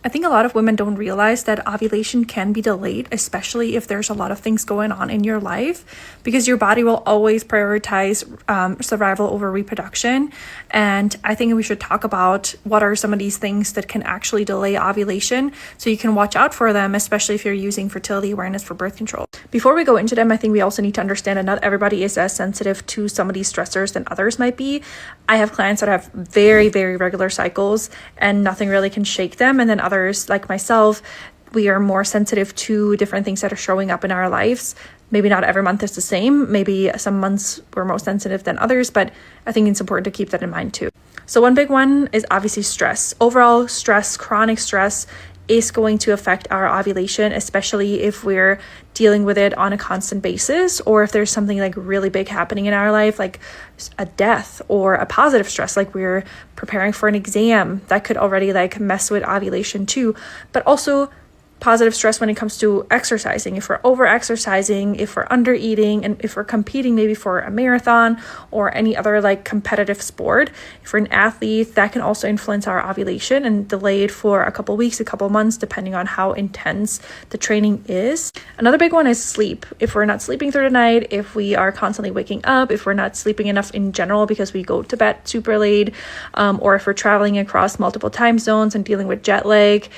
I think a lot of women don't realize that ovulation can be delayed, especially if there's a lot of things going on in your life, because your body will always prioritize survival over reproduction. And I think we should talk about what are some of these things that can actually delay ovulation so you can watch out for them, especially if you're using fertility awareness for birth control. Before we go into them, I think we also need to understand that not everybody is as sensitive to some of these stressors than others might be. I have clients that have very, very regular cycles and nothing really can shake them. And then others like myself, we are more sensitive to different things that are showing up in our lives. Maybe not every month is the same. Maybe some months we're more sensitive than others, but I think it's important to keep that in mind too. So one big one is obviously stress. Overall stress, chronic stress is going to affect our ovulation, especially if we're dealing with it on a constant basis, or if there's something like really big happening in our life, like a death or a positive stress, like we're preparing for an exam, that could already like mess with ovulation too. But also positive stress when it comes to exercising. If we're over exercising, if we're under eating, and if we're competing maybe for a marathon or any other like competitive sport, if we're an athlete, that can also influence our ovulation and delay it for a couple weeks, a couple months, depending on how intense the training is. Another big one is sleep. If we're not sleeping through the night, if we are constantly waking up, if we're not sleeping enough in general because we go to bed super late, or if we're traveling across multiple time zones and dealing with jet lag,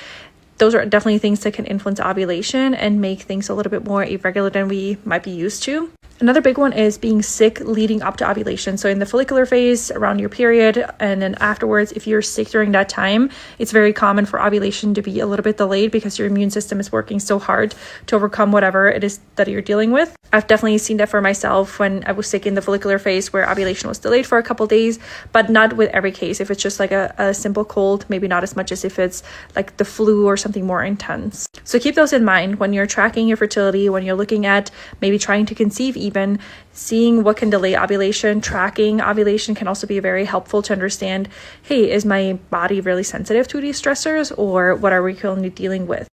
those are definitely things that can influence ovulation and make things a little bit more irregular than we might be used to. Another big one is being sick leading up to ovulation. So in the follicular phase, around your period, and then afterwards, if you're sick during that time, it's very common for ovulation to be a little bit delayed because your immune system is working so hard to overcome whatever it is that you're dealing with. I've definitely seen that for myself when I was sick in the follicular phase where ovulation was delayed for a couple days, but not with every case. If it's just like a simple cold, maybe not as much as if it's like the flu or something more intense. So keep those in mind when you're tracking your fertility, when you're looking at maybe trying to conceive, even seeing what can delay ovulation. Tracking ovulation can also be very helpful to understand, hey, is my body really sensitive to these stressors, or what are we currently dealing with?